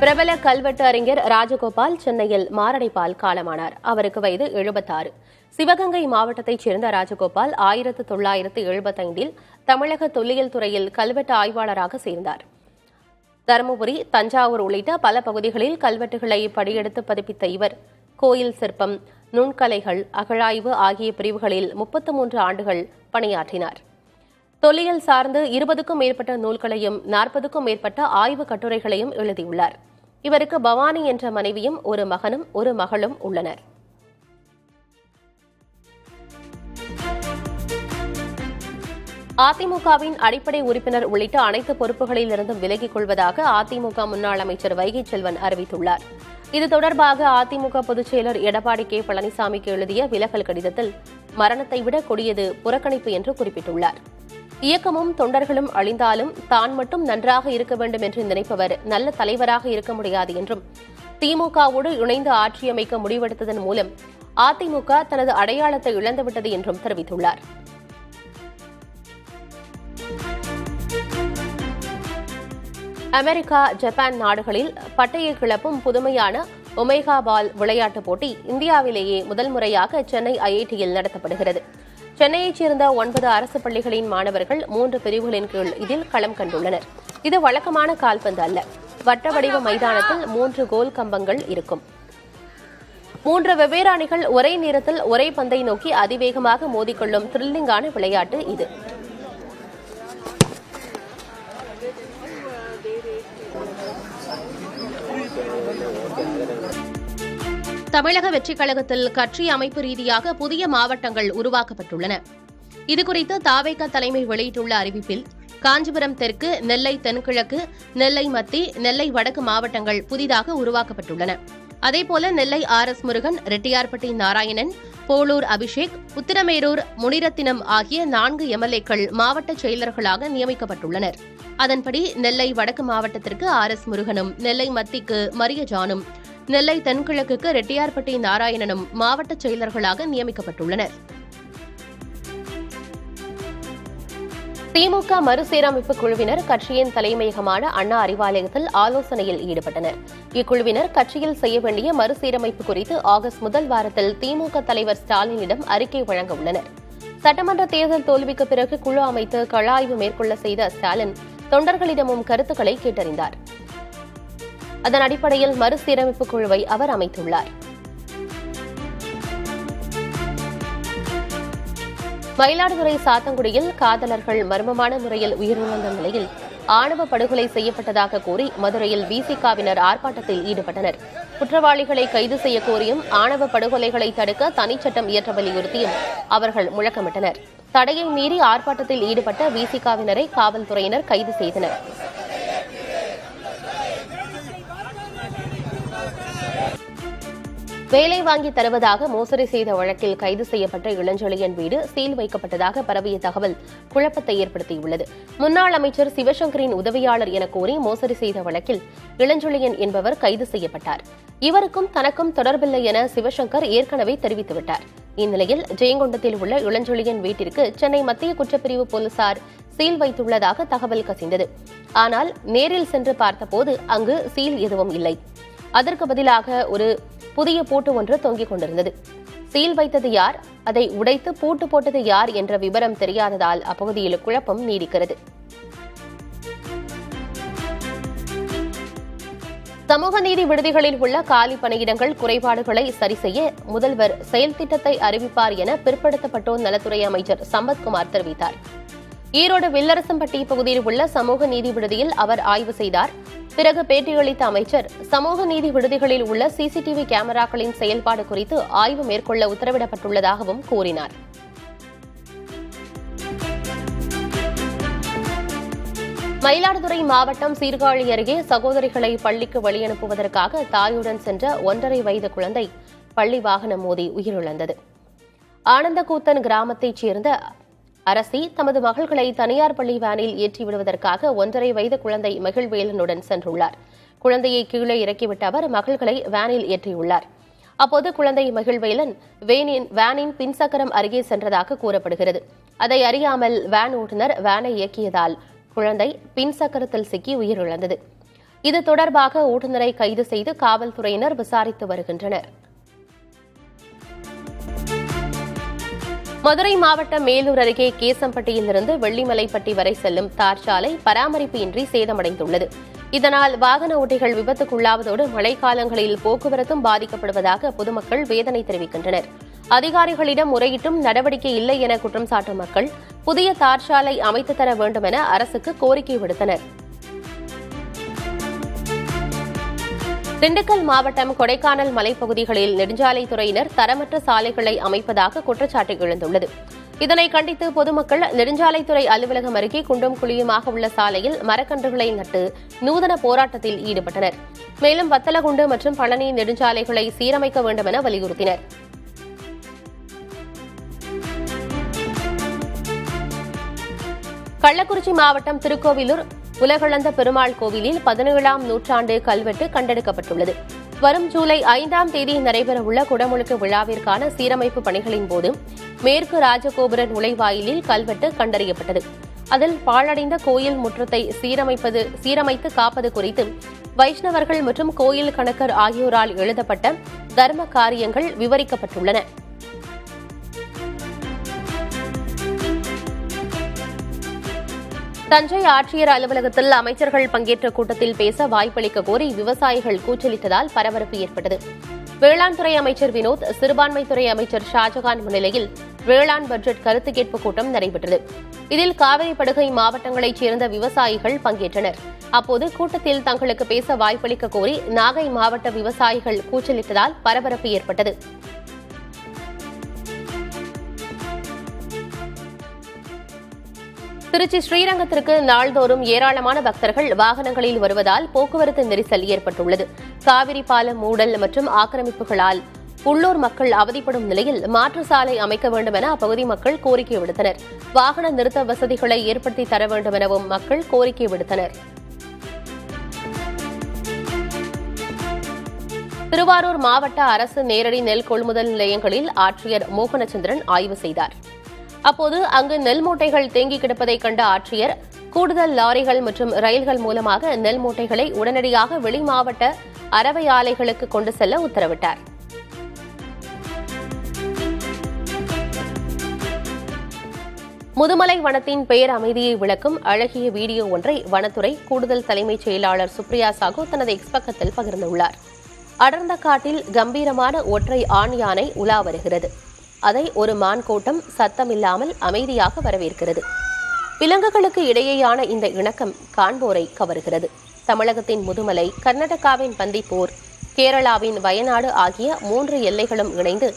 F: பிரபல கல்வெட்டு அறிஞர் ராஜகோபால் சென்னையில் மாரடைப்பால் காலமானார். அவருக்கு வயது 76. சிவகங்கை மாவட்டத்தைச் சேர்ந்த ராஜகோபால் 1975 தமிழக தொல்லியல் துறையில் கல்வெட்டு ஆய்வாளராக சேர்ந்தார். தருமபுரி, தஞ்சாவூர் உள்ளிட்ட பல பகுதிகளில் கல்வெட்டுகளை படியெடுத்து பதிப்பித்த இவர் கோயில் சிற்பம், நுண்கலைகள், அகழாய்வு ஆகிய பிரிவுகளில் 33 ஆண்டுகள் பணியாற்றினார். தொல்லியல் சார்ந்து 20க்கும் மேற்பட்ட நூல்களையும் 40க்கும் மேற்பட்ட ஆய்வு கட்டுரைகளையும் எழுதியுள்ளார். இவருக்கு பவானி என்ற மனைவியும் ஒரு மகனும் ஒரு மகளும் உள்ளனர். அதிமுகவின் அடிப்படை உறுப்பினர் உள்ளிட்ட அனைத்து பொறுப்புகளில் இருந்தும் விலகிக் கொள்வதாக அதிமுக முன்னாள் அமைச்சர் வைகை செல்வன் அறிவித்துள்ளார். இது தொடர்பாக அதிமுக பொதுச் செயலர் எடப்பாடி கே பழனிசாமிக்கு எழுதிய விலகல் கடிதத்தில் மரணத்தை விட கொடியது புறக்கணிப்பு என்று குறிப்பிட்டுள்ளார். இயக்கமும் தொண்டர்களும் அழிந்தாலும் தான் மட்டும் நன்றாக இருக்க வேண்டும் என்று நினைப்பவர் நல்ல தலைவராக இருக்க முடியாது என்றும், திமுகவோடு இணைந்து ஆட்சியமைக்க முடிவெடுத்ததன் மூலம் அதிமுக தனது அடையாளத்தை இழந்துவிட்டது என்றும் தெரிவித்துள்ளார். அமெரிக்கா, ஜப்பான் நாடுகளில் பட்டையை கிளப்பும் புதுமையான ஒமேகா பால் விளையாட்டுப் போட்டி இந்தியாவிலேயே முதல் முறையாக சென்னை ஐஐடியில் நடத்தப்படுகிறது. சென்னையைச் சேர்ந்த 9 அரசு பள்ளிகளின் மாணவர்கள் 3 பிரிவுகளின் கீழ் இதில் களம் கண்டுள்ளனர். இது வழக்கமான கால்பந்து அல்ல. வட்ட வடிவ மைதானத்தில் 3 கோல் கம்பங்கள் இருக்கும். 3 வெவ்வேறு அணிகள் ஒரே நேரத்தில் ஒரே பந்தை நோக்கி அதிவேகமாக மோதிக்கொள்ளும் த்ரில்லிங்கான விளையாட்டு இது. தமிழக வெற்றிக் கழகத்தில் கட்சி அமைப்பு ரீதியாக புதிய மாவட்டங்கள் உருவாக்கப்பட்டுள்ளன. இதுகுறித்து தாவேகா தலைமை வெளியிட்டுள்ள அறிவிப்பில் காஞ்சிபுரம் தெற்கு, நெல்லை தென்கிழக்கு, நெல்லை மத்தி, நெல்லை வடக்கு மாவட்டங்கள் புதிதாக உருவாக்கப்பட்டுள்ளன. அதேபோல நெல்லை RS முருகன், ரெட்டியார்பட்டி நாராயணன், போலூர் அபிஷேக், உத்திரமேரூர் முனிரத்தினம் ஆகிய 4 MLAக்கள் மாவட்ட செயலர்களாக நியமிக்கப்பட்டுள்ளனர். அதன்படி நெல்லை வடக்கு மாவட்டத்திற்கு RS முருகனும், நெல்லை மத்திக்கு மரியஜானும், நெல்லை தென்கிழக்குக்கு ரெட்டியார்பட்டி நாராயணனும் மாவட்ட செயலர்களாக நியமிக்கப்பட்டுள்ளனர். திமுக மறுசீரமைப்பு குழுவினர் கட்சியின் தலைமையகமான அண்ணா அறிவாலயத்தில் ஆலோசனையில் ஈடுபட்டனர். இக்குழுவினர் கட்சியில் செய்ய வேண்டிய மறுசீரமைப்பு குறித்து ஆகஸ்ட் முதல் வாரத்தில் திமுக தலைவர் ஸ்டாலினிடம் அறிக்கை வழங்க உள்ளனர். சட்டமன்ற தேர்தல் தோல்விக்கு பிறகு குழு அமைத்து கள ஆய்வு மேற்கொள்ள செய்த ஸ்டாலின் தொண்டர்களிடமும் கருத்துக்களை கேட்டறிந்தார். அதன் அடிப்படையில் மறுசீரமைப்பு குழுவை அவர் அமைத்துள்ளார். மயிலாடுதுறை சாத்தங்குடியில் காதலர்கள் மர்மமான முறையில் உயிரிழந்த நிலையில் ஆணவ படுகொலை செய்யப்பட்டதாக கூறி மதுரையில் விசிகாவினர் ஆர்ப்பாட்டத்தில் ஈடுபட்டனர். குற்றவாளிகளை கைது செய்ய கோரியும் ஆணவ படுகொலைகளை தடுக்க தனிச்சட்டம் இயற்ற வலியுறுத்தியும் அவர்கள் முழக்கமிட்டனர். தடையை மீறி ஆர்ப்பாட்டத்தில் ஈடுபட்ட விசிகாவினரை காவல்துறையினர் கைது செய்தனர். வேலை வாங்கி தருவதாக மோசடி செய்த வழக்கில் கைது செய்யப்பட்ட இளஞ்செழியன் வீடு சீல் வைக்கப்பட்டதாக பரவிய தகவல் குழப்பத்தை ஏற்படுத்தியுள்ளது. முன்னாள் அமைச்சர் சிவசங்கரின் உதவியாளர் என கூறி மோசடி செய்த வழக்கில் இளஞ்செழியன் என்பவர் கைது செய்யப்பட்டார். இவருக்கும் தனக்கும் தொடர்பில்லை என சிவசங்கர் ஏற்கனவே தெரிவித்துவிட்டார். இந்நிலையில் ஜெயங்கொண்டத்தில் உள்ள இளஞ்செழியன் வீட்டிற்கு சென்னை மத்திய குற்றப்பிரிவு போலீசார் சீல் வைத்துள்ளதாக தகவல் கசிந்தது. ஆனால் நேரில் சென்று பார்த்தபோது அங்கு சீல் எதுவும் இல்லை. அதற்கு பதிலாக ஒரு புதிய பூட்டு ஒன்று தொங்கிக் கொண்டிருந்தது. சீல் வைத்தது யார், அதை உடைத்து பூட்டு போட்டது யார் என்ற விவரம் தெரியாததால் அப்பகுதியில் குழப்பம் நீடிக்கிறது. சமூக நீதி விடுதிகளில் உள்ள காலி பணியிடங்கள் குறைபாடுகளை சரிசெய்ய முதல்வர் செயல் திட்டத்தை அறிவிப்பார் என பிற்படுத்தப்பட்டோர் நலத்துறை அமைச்சர் சம்பத்குமார் தெரிவித்தார். ஈரோடு வில்லரசம்பட்டி பகுதியில் உள்ள சமூக நீதி விடுதியில் அவர் ஆய்வு செய்தார். பிறகு பேட்டியளித்த அமைச்சர் சமூக நீதி விடுதிகளில் உள்ள சிசிடிவி கேமராக்களின் செயல்பாடு குறித்து ஆய்வு மேற்கொள்ள உத்தரவிடப்பட்டுள்ளதாகவும் கூறினார். மயிலாடுதுறை மாவட்டம் சீர்காழி அருகே சகோதரிகளை பள்ளிக்கு வழியனுப்புவதற்காக தாயுடன் சென்ற 1.5 வயது குழந்தை பள்ளி வாகனம் மோதி உயிரிழந்தது. ஆனந்தக்கூத்தன் கிராமத்தைச் சேர்ந்த அரசி தமது மகள்களை தனியார் பள்ளி வேனில் ஏற்றி விடுவதற்காக 1.5 வயது குழந்தை மகிழ்வேலனுடன் சென்றுள்ளார். குழந்தையை கீழே இறக்கிவிட்ட அவர் மகள்களை வேனில் ஏற்றியுள்ளார். அப்போது குழந்தை மகிழ்வேலன் வேனின் பின்சக்கரம் அருகே சென்றதாக கூறப்படுகிறது. அதை அறியாமல் வேன் ஓட்டுநர் வேனை இயக்கியதால் குழந்தை பின்சக்கரத்தில் சிக்கி உயிரிழந்தது. இது தொடர்பாக ஓட்டுநரை கைது செய்து காவல்துறையினர் விசாரித்து வருகின்றனர். மதுரை மாவட்டம் மேலூர் அருகே கேசம்பட்டியிலிருந்து வெள்ளிமலைப்பட்டி வரை செல்லும் தார் சாலை பராமரிப்பு இன்றி சேதமடைந்துள்ளது. இதனால் வாகன ஓட்டிகள் விபத்துக்குள்ளாவதோடு மழைக்காலங்களில் போக்குவரத்தும் பாதிக்கப்படுவதாக பொதுமக்கள் வேதனை தெரிவிக்கின்றனர். அதிகாரிகளிடம் முறையிட்டும் நடவடிக்கை இல்லை என குற்றம் சாட்டும் மக்கள் புதிய தார் சாலை அமைத்து தர வேண்டும் என அரசுக்கு கோரிக்கை விடுத்தனர். திண்டுக்கல் மாவட்டம் கொடைக்கானல் மலைப்பகுதிகளில் நெடுஞ்சாலைத்துறையினர் தரமற்ற சாலைகளை அமைப்பதாக குற்றச்சாட்டு எழுந்துள்ளது. இதனை கண்டித்து பொதுமக்கள் நெடுஞ்சாலைத்துறை அலுவலகம் அருகே குண்டும் குழியுமாக உள்ள சாலையில் மரக்கன்றுகளை நட்டு நூதன போராட்டத்தில் ஈடுபட்டனர். மேலும் வத்தலகுண்டு மற்றும் பழனி நெடுஞ்சாலைகளை சீரமைக்க வேண்டும் என வலியுறுத்தினர். கள்ளக்குறிச்சி மாவட்டம் திருக்கோவிலூர் உலகளந்த பெருமாள் கோவிலில் 17ஆம் நூற்றாண்டு கல்வெட்டு கண்டெடுக்கப்பட்டுள்ளது. வரும் ஜூலை 5ஆம் தேதி நடைபெறவுள்ள குடமுழுக்கு விழாவிற்கான சீரமைப்பு பணிகளின் போது மேற்கு ராஜகோபுர நுழைவாயிலில் கல்வெட்டு கண்டறியப்பட்டது. அதில் பாழடைந்த கோயில் முற்றத்தை சீரமைத்து காப்பது குறித்து வைஷ்ணவர்கள் மற்றும் கோயில் கணக்கர் ஆகியோரால் எழுதப்பட்ட தர்ம காரியங்கள் விவரிக்கப்பட்டுள்ளன. தஞ்சை ஆட்சியர் அலுவலகத்தில் அமைச்சர்கள் பங்கேற்ற கூட்டத்தில் பேச வாய்ப்பளிக்க கோரி விவசாயிகள் கூச்சலிட்டதால் பரபரப்பு ஏற்பட்டது. வேளாண் துறை அமைச்சர் வினோத், சிறுபான்மைத்துறை அமைச்சர் ஷாஜகான் முன்னிலையில் வேளாண் பட்ஜெட் கருத்து கேட்பு கூட்டம் நடைபெற்றது. இதில் காவிரி படுகை மாவட்டங்களைச் சேர்ந்த விவசாயிகள் பங்கேற்றனர். அப்போது கூட்டத்தில் தங்களுக்கு பேச வாய்ப்பளிக்க கோரி நாகை மாவட்ட விவசாயிகள் கூச்சலிட்டதால் பரபரப்பு ஏற்பட்டது. திருச்சி ஸ்ரீரங்கத்திற்கு நாள்தோறும் ஏராளமான பக்தர்கள் வாகனங்களில் வருவதால் போக்குவரத்து நெரிசல் ஏற்பட்டுள்ளது. காவிரி பாலம் மூடல் மற்றும் ஆக்கிரமிப்புகளால் உள்ளூர் மக்கள் அவதிப்படும் நிலையில் மாற்று சாலை அமைக்க வேண்டும் என அப்பகுதி மக்கள் கோரிக்கை விடுத்தனர். வாகன நிறுத்த வசதிகளை ஏற்படுத்தி தர வேண்டும் எனவும் மக்கள் கோரிக்கை விடுத்தனர். திருவாரூர் மாவட்ட அரசு நேரடி நெல் கொள்முதல் நிலையங்களில் ஆட்சியர் மோகனச்சந்திரன் ஆய்வு செய்தார். அப்போது அங்கு நெல் மூட்டைகள் தேங்கி கிடப்பதை கண்ட ஆட்சியர் கூடுதல் லாரிகள் மற்றும் ரயில்கள் மூலமாக நெல் மூட்டைகளை உடனடியாக வெளி மாவட்ட அரவை ஆலைகளுக்கு கொண்டு செல்ல உத்தரவிட்டார். முதுமலை வனத்தின் பெயர் அமைதியை விளக்கும் அழகிய வீடியோ ஒன்றை வனத்துறை கூடுதல் தலைமைச் செயலாளர் சுப்ரியா சாகு தனது எக்ஸ் பக்கத்தில் பகிர்ந்துள்ளார். அடர்ந்த காட்டில் கம்பீரமான ஒற்றை ஆண் யானை உலா வருகிறது. அதை ஒரு மான் கூட்டம் சத்தமில்லாமல் அமைதியாக வரவேற்கிறது. விலங்குகளுக்கு இடையேயான இந்த இணக்கம் காண்போரை கவர்கிறது. தமிழகத்தின் முதுமலை, கர்நாடகாவின் பந்திப்பூர், கேரளாவின் வயநாடு ஆகிய 3 எல்லைகளும் இணைந்து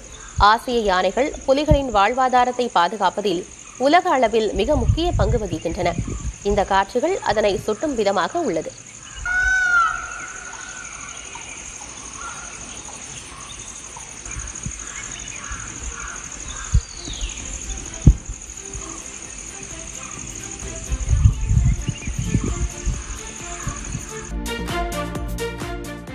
F: ஆசிய யானைகள், புலிகளின் வாழ்வாதாரத்தை பாதுகாப்பதில் உலக அளவில் மிக முக்கிய பங்கு வகிக்கின்றன. இந்த காட்சிகள் அதனை சுட்டும் விதமாக உள்ளது.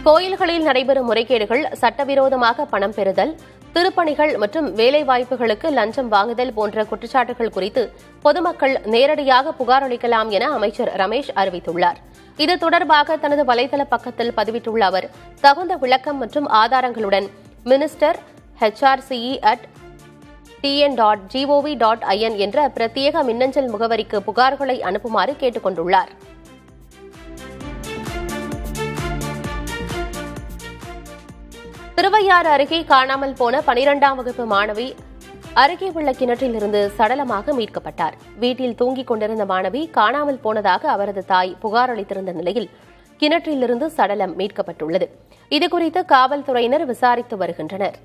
F: கோயில்களில் நடைபெறும் முறைகேடுகள், சட்டவிரோதமாக பணம் பெறுதல், திருப்பணிகள் மற்றும் வேலைவாய்ப்புகளுக்கு லஞ்சம் வாங்குதல் போன்ற குற்றச்சாட்டுகள் குறித்து பொதுமக்கள் நேரடியாக புகார் அளிக்கலாம் என அமைச்சர் ரமேஷ் அறிவித்துள்ளார். இது தொடர்பாக தனது வலைதள பக்கத்தில் பதிவிட்டுள்ள அவர், தகுந்த விளக்கம் மற்றும் ஆதாரங்களுடன் மினிஸ்டர் hrce@tn.gov.in என்ற பிரத்யேக மின்னஞ்சல் முகவரிக்கு புகார்களை அனுப்புமாறு கேட்டுக் கொண்டுள்ளார். திருவையாறு அருகே காணாமல் போன 12ஆம் வகுப்பு மாணவி அருகே உள்ள கிணற்றிலிருந்து சடலமாக மீட்கப்பட்டார். வீட்டில் தூங்கிக் கொண்டிருந்த மாணவி காணாமல் போனதாக அவரது தாய் புகார் அளித்திருந்த நிலையில் கிணற்றிலிருந்து சடலம் மீட்கப்பட்டுள்ளது. இதுகுறித்து காவல்துறையினர் விசாரித்து வருகின்றனர்.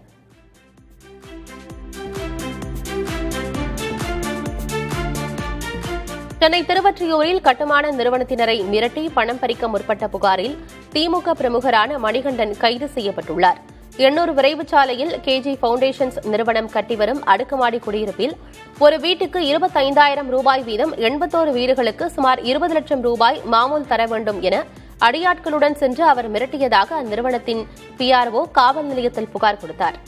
F: சென்னை திருவொற்றியூரில் கட்டுமான நிறுவனத்தினரை மிரட்டி பணம் பறிக்க முற்பட்ட புகாரில் திமுக பிரமுகரான மணிகண்டன் கைது செய்யப்பட்டுள்ளார். எண்ணூர் விரைவுச் சாலையில் கேஜி பவுண்டேஷன்ஸ் நிறுவனம் கட்டிவரும் அடுக்குமாடி குடியிருப்பில் ஒரு வீட்டுக்கு 25,000 ரூபாய் வீதம் 81 வீடுகளுக்கு சுமார் 20 லட்சம் ரூபாய் மாமூல் தர வேண்டும் என அடியாட்களுடன் சென்று அவர் மிரட்டியதாக அந்நிறுவனத்தின் PRO காவல் நிலையத்தில் புகார் கொடுத்தார்.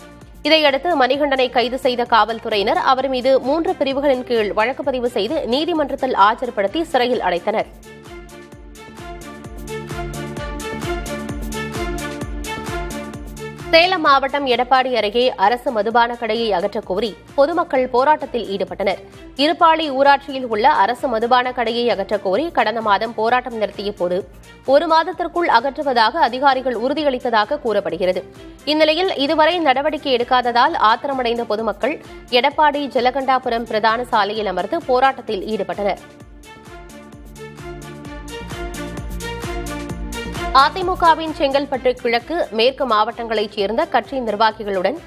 F: இதையடுத்து மணிகண்டனை கைது செய்த காவல்துறையினர் அவர் மீது 3 பிரிவுகளின் கீழ் வழக்கு பதிவு செய்து நீதிமன்றத்தில் ஆஜர்படுத்தி சிறையில் அடைத்தனர். சேலம் மாவட்டம் எடப்பாடி அருகே அரசு மதுபான கடையை அகற்றக் கோரி பொதுமக்கள் போராட்டத்தில் ஈடுபட்டனர். இருப்பாளி ஊராட்சியில் உள்ள அரசு மதுபான கடையை அகற்றக் கோரி கடந்த மாதம் போராட்டம் நடத்திய போது 1 மாதத்திற்குள் அகற்றுவதாக அதிகாரிகள் உறுதியளித்ததாக கூறப்படுகிறது. இந்நிலையில் இதுவரை நடவடிக்கை எடுக்காததால் ஆத்திரமடைந்த பொதுமக்கள் எடப்பாடி ஜலகண்டாபுரம் பிரதான சாலையில் அமர்ந்து போராட்டத்தில் ஈடுபட்டனர். அதிமுகவின் செங்கல்பட்டு கிழக்கு, மேற்கு மாவட்டங்களைச் சேர்ந்த கட்சி நிர்வாகிகளுடன்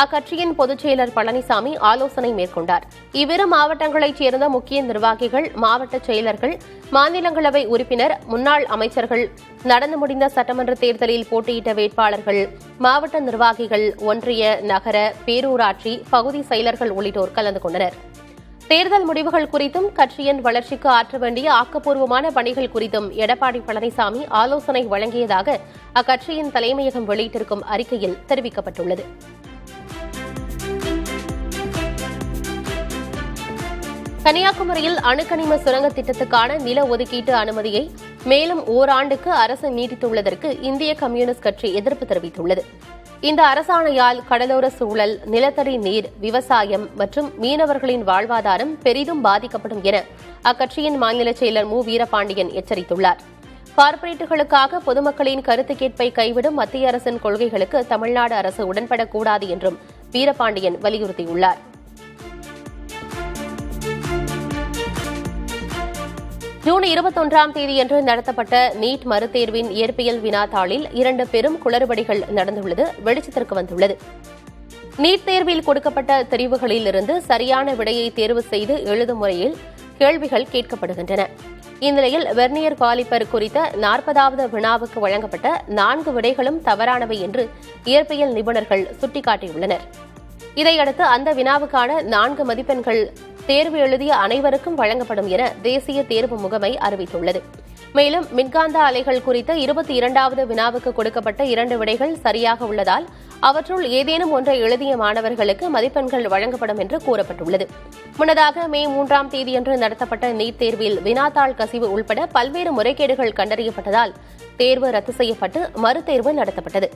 F: அக்கட்சியின் பொதுச் செயலர் பழனிசாமி ஆலோசனை மேற்கொண்டார். இவ்விரு மாவட்டங்களைச் சேர்ந்த முக்கிய நிர்வாகிகள், மாவட்ட செயலர்கள், மாநிலங்களவை உறுப்பினர், முன்னாள் அமைச்சர்கள், நடந்து முடிந்த சட்டமன்ற தேர்தலில் போட்டியிட்ட வேட்பாளர்கள், மாவட்ட நிர்வாகிகள், ஒன்றிய, நகர, பேரூராட்சி, பகுதி செயலர்கள் உள்ளிட்டோர் கலந்து கொண்டனர். தேர்தல் முடிவுகள் குறித்தும் கட்சியின் வளர்ச்சிக்கு ஆற்ற வேண்டிய ஆக்கப்பூர்வமான பணிகள் குறித்தும் எடப்பாடி பழனிசாமி ஆலோசனை வழங்கியதாக அக்கட்சியின் தலைமையகம் வெளியிட்டிருக்கும் அறிக்கையில் தெரிவிக்கப்பட்டுள்ளது. கன்னியாகுமரியில் அணுக்கனிம சுரங்க திட்டத்துக்கான நில ஒதுக்கீட்டு அனுமதியை மேலும் ஓராண்டுக்கு அரசு நீட்டித்துள்ளதற்கு இந்திய கம்யூனிஸ்ட் கட்சி எதிர்ப்பு தெரிவித்துள்ளது. இந்த அரசாணையால் கடலோர சூழல், நிலத்தடி நீர், விவசாயம் மற்றும் மீனவர்களின் வாழ்வாதாரம் பெரிதும் பாதிக்கப்படும் என அக்கட்சியின் மாநில செயலர் மு. வீரபாண்டியன் எச்சரித்துள்ளார். கார்ப்பரேட்டுகளுக்காக பொதுமக்களின் கருத்து கேட்பை கைவிடும் மத்திய அரசின் கொள்கைகளுக்கு தமிழ்நாடு அரசு உடன்படக்கூடாது என்றும் வீரபாண்டியன் வலியுறுத்தியுள்ளார். ஜூன் 21ஆம் தேதியன்று நடத்தப்பட்ட நீட் மறுதேர்வின் இயற்பியல் வினாத்தாளில் 2 பெரும் குளறுபடிகள் நடந்துள்ளது வெளிச்சத்திற்கு வந்துள்ளது. நீட் தேர்வில் கொடுக்கப்பட்ட தெரிவுகளில் இருந்து சரியான விடையை தேர்வு செய்து எழுதும் முறையில் கேள்விகள் கேட்கப்படுகின்றன. இந்நிலையில் வெர்னியர் காலிப்பர் குறித்த 40வது வினாவுக்கு வழங்கப்பட்ட 4 விடைகளும் தவறானவை என்று இயற்பியல் நிபுணர்கள் சுட்டிக்காட்டியுள்ளனர். இதையடுத்து அந்த வினாவுக்கான 4 மதிப்பெண்கள் தேர்வு எழுதிய அனைவருக்கும் வழங்கப்படும் என தேசிய தேர்வு முகமை அறிவித்துள்ளது. மேலும் மின்காந்த அலைகள் குறித்த 22வது வினாவுக்கு கொடுக்கப்பட்ட 2 விடைகள் சரியாக உள்ளதால் அவற்றுள் ஏதேனும் ஒன்றை எழுதிய மாணவர்களுக்கு மதிப்பெண்கள் வழங்கப்படும் என்று கூறப்பட்டுள்ளது. முன்னதாக மே 3ஆம் தேதியன்று நடத்தப்பட்ட நீட் தேர்வில் வினாத்தாள் கசிவு உள்பட பல்வேறு முறைகேடுகள் கண்டறியப்பட்டதால் தேர்வு ரத்து செய்யப்பட்டு மறுதேர்வு நடத்தப்பட்டது.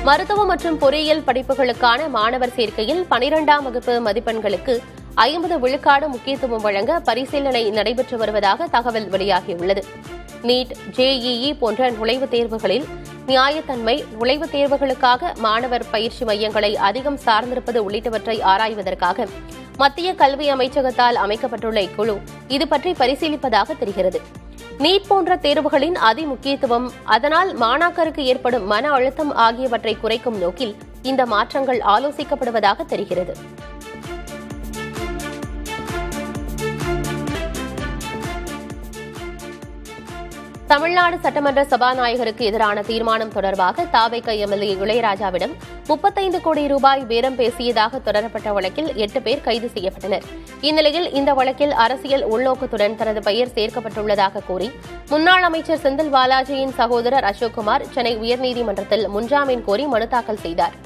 F: மருத்துவ மற்றும் பொறியியல் படிப்புகளுக்கான மாணவர் சேர்க்கையில் 12ஆம் வகுப்பு மதிப்பெண்களுக்கு 50 விழுக்காடு முக்கியத்துவம் வழங்க பரிசீலனை நடைபெற்று வருவதாக தகவல் வெளியாகியுள்ளது. நீட், JEE போன்ற நுழைவுத் தேர்வுகளில் நியாயத்தன்மை, நுழைவுத் தேர்வுகளுக்காக மாணவர் பயிற்சி மையங்களை அதிகம் சார்ந்திருப்பது உள்ளிட்டவற்றை ஆராய்வதற்காக மத்திய கல்வி அமைச்சகத்தால் அமைக்கப்பட்டுள்ள இக்குழு இதுபற்றி பரிசீலிப்பதாக தெரிகிறது. நீட் போன்ற தேர்வுகளின் அதிமுக்கியத்துவம், அதனால் மாணாக்கருக்கு ஏற்படும் மன அழுத்தம் ஆகியவற்றை குறைக்கும் நோக்கில் இந்த மாற்றங்கள் ஆலோசிக்கப்படுவதாக தெரிகிறது. தமிழ்நாடு சட்டமன்ற சபாநாயகருக்கு எதிரான தீர்மானம் தொடர்பாக தாவேக எம்எல்ஏ இளையராஜாவிடம் 35 கோடி ரூபாய் பேரம் பேசியதாக தொடரப்பட்ட வழக்கில் 8 பேர் கைது செய்யப்பட்டனர். இந்நிலையில் இந்த வழக்கில் அரசியல் உள்நோக்கத்துடன் தனது பெயர் சேர்க்கப்பட்டுள்ளதாக கூறி முன்னாள் அமைச்சர் செந்தில் பாலாஜியின் சகோதரர் அசோக்குமார் சென்னை உயர்நீதிமன்றத்தில் முன்ஜாமீன் கோரி மனு தாக்கல் செய்தார்.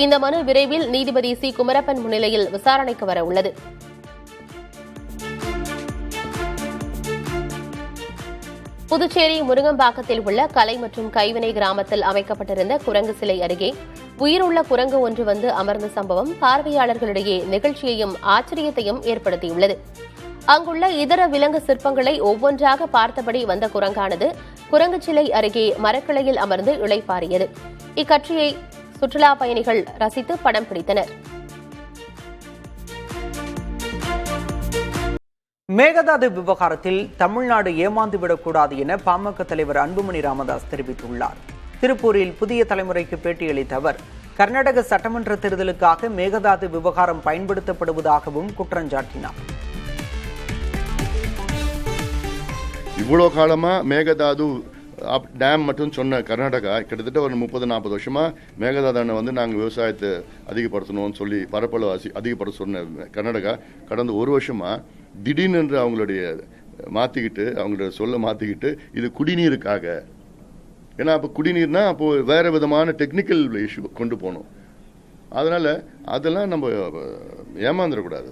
F: இந்த மனு விரைவில் நீதிபதி சி குமரப்பன் முன்னிலையில் விசாரணைக்கு வர உள்ளது. புதுச்சேரி முருங்கம்பாக்கத்தில் உள்ள கலை மற்றும் கைவினை கிராமத்தில் அமைக்கப்பட்டிருந்த குரங்கு சிலை அருகே உயிருள்ள குரங்கு ஒன்று வந்து அமர்ந்த சம்பவம் பார்வையாளர்களிடையே நெகிழ்ச்சியையும் ஆச்சரியத்தையும் ஏற்படுத்தியுள்ளது. அங்குள்ள இதர விலங்கு சிற்பங்களை ஒவ்வொன்றாக பார்த்தபடி வந்த குரங்கானது குரங்கு சிலை அருகே மரக்கிளையில் அமர்ந்து இளைப்பாறியது. இக்காட்சியை சுற்றுலா பயணிகள் ரசித்து படம் பிடித்தனர்.
A: மேகதாது விவகாரத்தில் தமிழ்நாடு ஏமாந்துவிடக்கூடாது என பாமக தலைவர் அன்புமணி ராமதாஸ் தெரிவித்துள்ளார். திருப்பூரில் புதிய தலைமுறைக்கு பேட்டியளித்த அவர், கர்நாடக சட்டமன்ற தேர்தலுக்காக மேகதாது விவகாரம் பயன்படுத்தப்படுவதாகவும் குற்றம் சாட்டினார்.
G: இவ்வளோ காலமா மேகதாது டேம் மட்டும் சொன்ன கர்நாடகா கிட்டத்தட்ட ஒரு 30-40 வருஷமா மேகதாதானை வந்து நாங்கள் விவசாயத்தை அதிகப்படுத்தணும்னு சொல்லி பரப்பளவு அதிகப்படுத்த சொன்ன கர்நாடகா கடந்த ஒரு வருஷமா திடீர்னு அவங்களுடைய அவங்களோட சொல்ல மாற்றிக்கிட்டு இது குடிநீருக்காக, ஏன்னா அப்போ குடிநீர்னா அப்போ வேற விதமான டெக்னிக்கல் இஷ்யூ கொண்டு போகணும். அதனால அதெல்லாம் நம்ம ஏமாந்துடக்கூடாது.